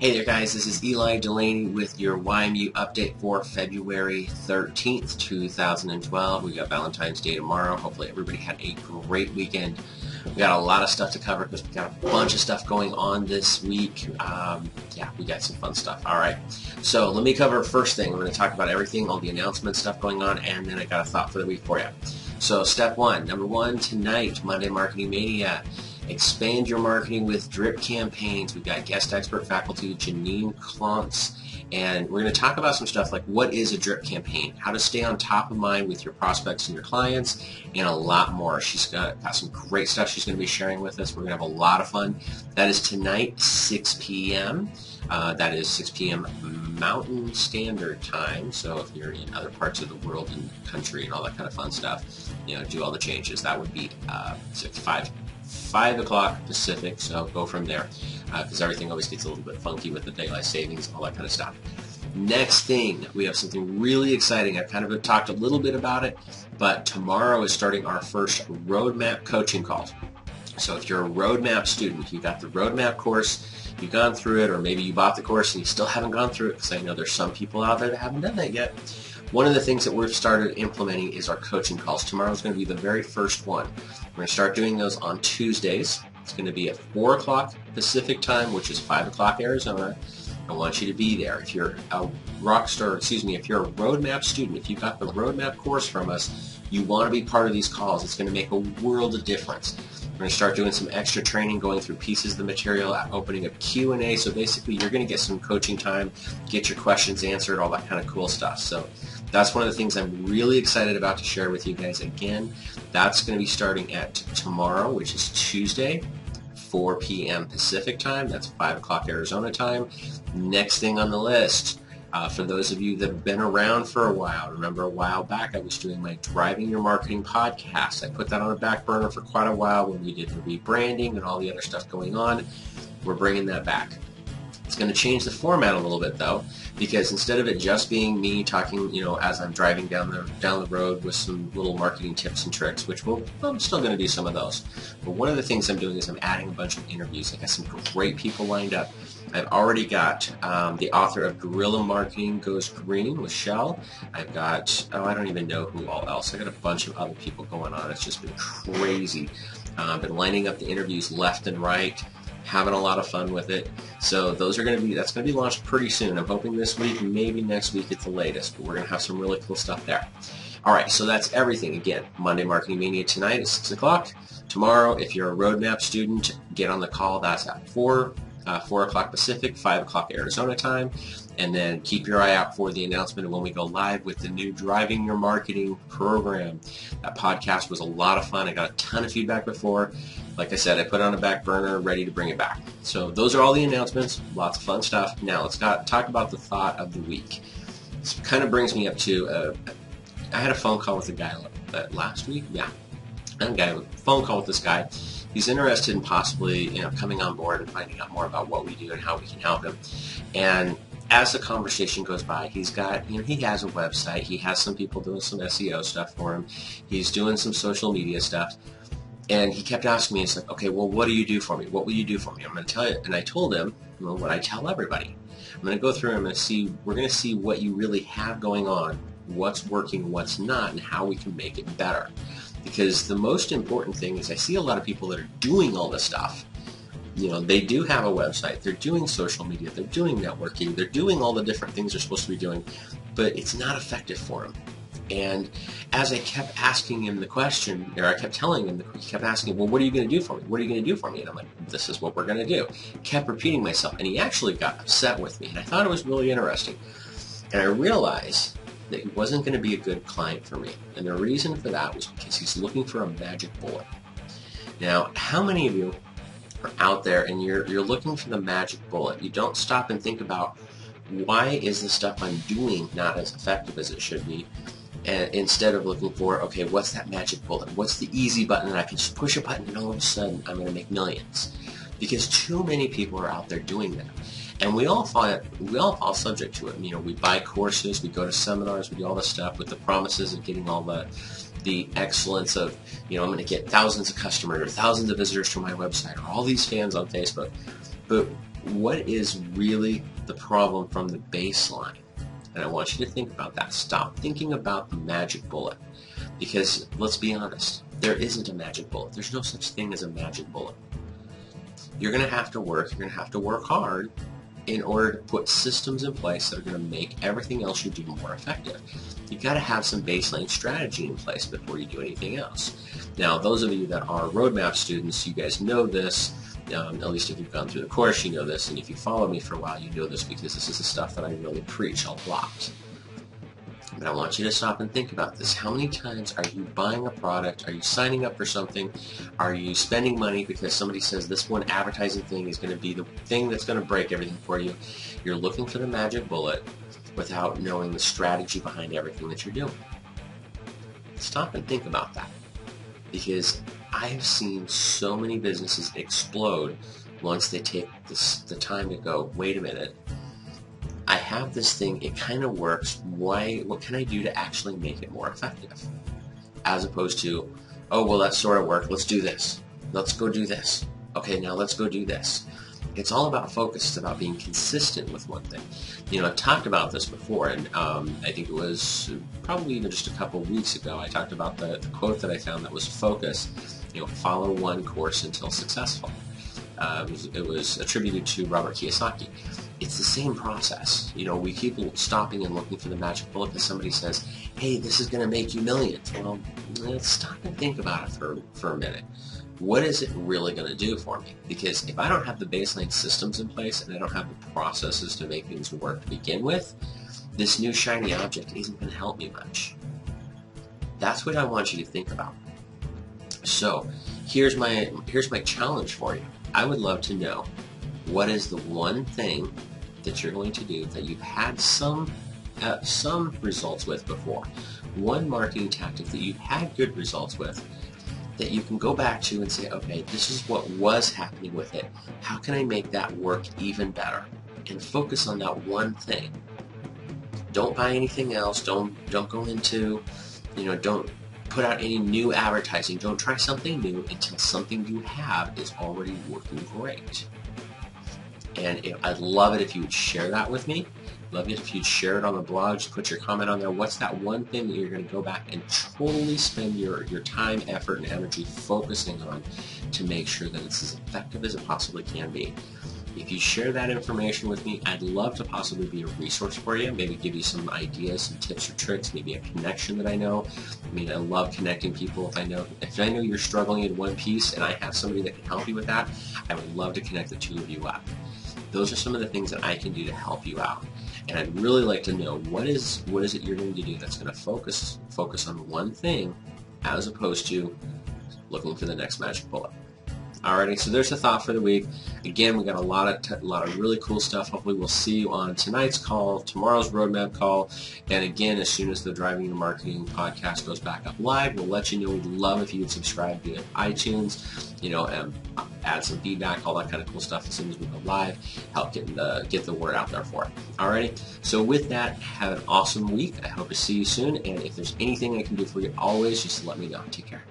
Hey there guys, this is Eli Delaney with your YMU update for February 13th, 2012. We got Valentine's Day tomorrow. Hopefully everybody had a great weekend. We got a lot of stuff to cover because we got a bunch of stuff going on this week. Yeah, we got some fun stuff. Alright, so let me cover first thing. We're going to talk about everything, all the announcement stuff going on, and then I got a thought for the week for you. So step one, number one, tonight, Monday Marketing Mania. Expand your marketing with drip campaigns. We've got guest expert faculty Janine Klontz, and we're going to talk about some stuff like what is a drip campaign, how to stay on top of mind with your prospects and your clients, and a lot more. She's got some great stuff she's going to be sharing with us. We're going to have a lot of fun. That is tonight, 6 p.m. That is 6 p.m. Mountain Standard Time. So if you're in other parts of the world and country and all that kind of fun stuff, you know, do all the changes. That would be 5 o'clock Pacific, so go from there because everything always gets a little bit funky with the daylight savings, all that kind of stuff. Next thing, we have something really exciting. I've kind of talked a little bit about it, but tomorrow is starting our first roadmap coaching call. So if you're a roadmap student, you got the roadmap course, you've gone through it, or maybe you bought the course and you still haven't gone through it, because I know there's some people out there that haven't done that yet. One of the things that we've started implementing is our coaching calls. Tomorrow is going to be the very first one. We're going to start doing those on Tuesdays. It's going to be at 4 o'clock Pacific time, which is 5 o'clock Arizona. I want you to be there. If you're a rockstar, if you're a roadmap student, if you got the roadmap course from us, you want to be part of these calls. It's going to make a world of difference. We're going to start doing some extra training, going through pieces of the material, opening up Q&A. So basically, you're going to get some coaching time, get your questions answered, all that kind of cool stuff. So that's one of the things I'm really excited about to share with you guys. Again, that's going to be starting at tomorrow, which is Tuesday, 4 p.m. Pacific time. That's 5 o'clock Arizona time. Next thing on the list, for those of you that have been around for a while, remember a while back I was doing my Driving Your Marketing podcast. I put that on a back burner for quite a while when we did the rebranding and all the other stuff going on. We're bringing that back. It's going to change the format a little bit though, because instead of it just being me talking, you know, as I'm driving down the road with some little marketing tips and tricks, which I'm still going to do some of those. But one of the things I'm doing is I'm adding a bunch of interviews. I got some great people lined up. I've already got the author of Guerrilla Marketing Goes Green with Shell. I've got, I don't even know who all else. I got a bunch of other people going on. It's just been crazy. I've been lining up the interviews left and right, having a lot of fun with it. So that's going to be launched pretty soon. I'm hoping this week, maybe next week at the latest, but we're going to have some really cool stuff there. All right, so that's everything. Again, Monday Marketing Mania tonight at 6 o'clock. Tomorrow, if you're a roadmap student, get on the call. That's at 4 o'clock Pacific, 5 o'clock Arizona time. And then keep your eye out for the announcement of when we go live with the new Driving Your Marketing program. That podcast was a lot of fun. I got a ton of feedback before. Like I said, I put it on a back burner, ready to bring it back. So those are all the announcements. Lots of fun stuff. Now let's talk about the thought of the week. This kind of brings me up to, I had a phone call with a guy last week. Yeah, I had a phone call with this guy. He's interested in possibly, you know, coming on board and finding out more about what we do and how we can help him. And as the conversation goes by, he's got, you know, he has a website. He has some people doing some SEO stuff for him. He's doing some social media stuff. And he kept asking me, he's like, okay, well, what do you do for me? What will you do for me? I'm going to tell you. And I told him, well, what I tell everybody. I'm going to go through and we're going to see what you really have going on, what's working, what's not, and how we can make it better. Because the most important thing is I see a lot of people that are doing all this stuff. You know, they do have a website, they're doing social media, they're doing networking, they're doing all the different things they're supposed to be doing, but it's not effective for them. And as I kept asking him the question, or I kept telling him, he kept asking, well, what are you going to do for me? What are you going to do for me? And I'm like, this is what we're going to do. Kept repeating myself, and he actually got upset with me, and I thought it was really interesting. And I realized that he wasn't going to be a good client for me. And the reason for that was because he's looking for a magic bullet. Now, how many of you are out there and you're looking for the magic bullet? You don't stop and think about, why is the stuff I'm doing not as effective as it should be? And instead of looking for, okay, what's that magic bullet? What's the easy button that I can just push a button and all of a sudden I'm going to make millions? Because too many people are out there doing that. And we all fall subject to it. You know, we buy courses, we go to seminars, we do all this stuff with the promises of getting all the excellence of, you know, I'm going to get thousands of customers or thousands of visitors to my website or all these fans on Facebook. But what is really the problem from the baseline? And I want you to think about that. Stop thinking about the magic bullet. Because let's be honest, there isn't a magic bullet. There's no such thing as a magic bullet. You're going to have to work. You're going to have to work hard in order to put systems in place that are going to make everything else you do more effective. You've got to have some baseline strategy in place before you do anything else. Now, those of you that are roadmap students, you guys know this. At least if you've gone through the course, you know this. And if you follow me for a while, you know this because this is the stuff that I really preach a lot. But I want you to stop and think about this. How many times are you buying a product? Are you signing up for something? Are you spending money because somebody says this one advertising thing is going to be the thing that's going to break everything for you? You're looking for the magic bullet without knowing the strategy behind everything that you're doing. Stop and think about that. Because I have seen so many businesses explode once they take the time to go, wait a minute, I have this thing, it kind of works, what can I do to actually make it more effective? As opposed to, oh, well, that sort of worked, let's do this. Let's go do this. Okay, now let's go do this. It's all about focus. It's about being consistent with one thing. You know, I talked about this before, and I think it was probably even just a couple of weeks ago, I talked about the quote that I found that was focus, follow one course until successful. It was attributed to Robert Kiyosaki. It's the same process. We keep stopping and looking for the magic bullet because somebody says, hey, this is going to make you millions. Well, let's stop and think about it for a minute. What is it really going to do for me? Because if I don't have the baseline systems in place and I don't have the processes to make things work to begin with, this new shiny object isn't going to help me much. That's what I want you to think about. So here's my challenge for you. I would love to know, what is the one thing that you're going to do that you've had some results with before? One marketing tactic that you've had good results with that you can go back to and say, okay, this is what was happening with it. How can I make that work even better? And focus on that one thing. Don't buy anything else. Don't go into, don't put out any new advertising. Don't try something new until something you have is already working great. And I'd love it if you would share that with me. Love it if you'd share it on the blog. Just put your comment on there. What's that one thing that you're going to go back and totally spend your time, effort, and energy focusing on to make sure that it's as effective as it possibly can be? If you share that information with me, I'd love to possibly be a resource for you, maybe give you some ideas, some tips or tricks, maybe a connection that I know. I love connecting people. If I know you're struggling in one piece and I have somebody that can help you with that, I would love to connect the two of you up. Those are some of the things that I can do to help you out. And I'd really like to know what is it you're going to do that's going to focus on one thing as opposed to looking for the next magic bullet. Alrighty, so there's a thought for the week. Again, we got a lot of really cool stuff. Hopefully we'll see you on tonight's call, tomorrow's roadmap call, and again, as soon as the Driving Into Marketing podcast goes back up live, we'll let you know. We'd love if you would subscribe via iTunes, and add some feedback, all that kind of cool stuff as soon as we go live. Help get the word out there for it. Alrighty, so with that, have an awesome week. I hope to see you soon, and if there's anything I can do for you, always just let me know. Take care.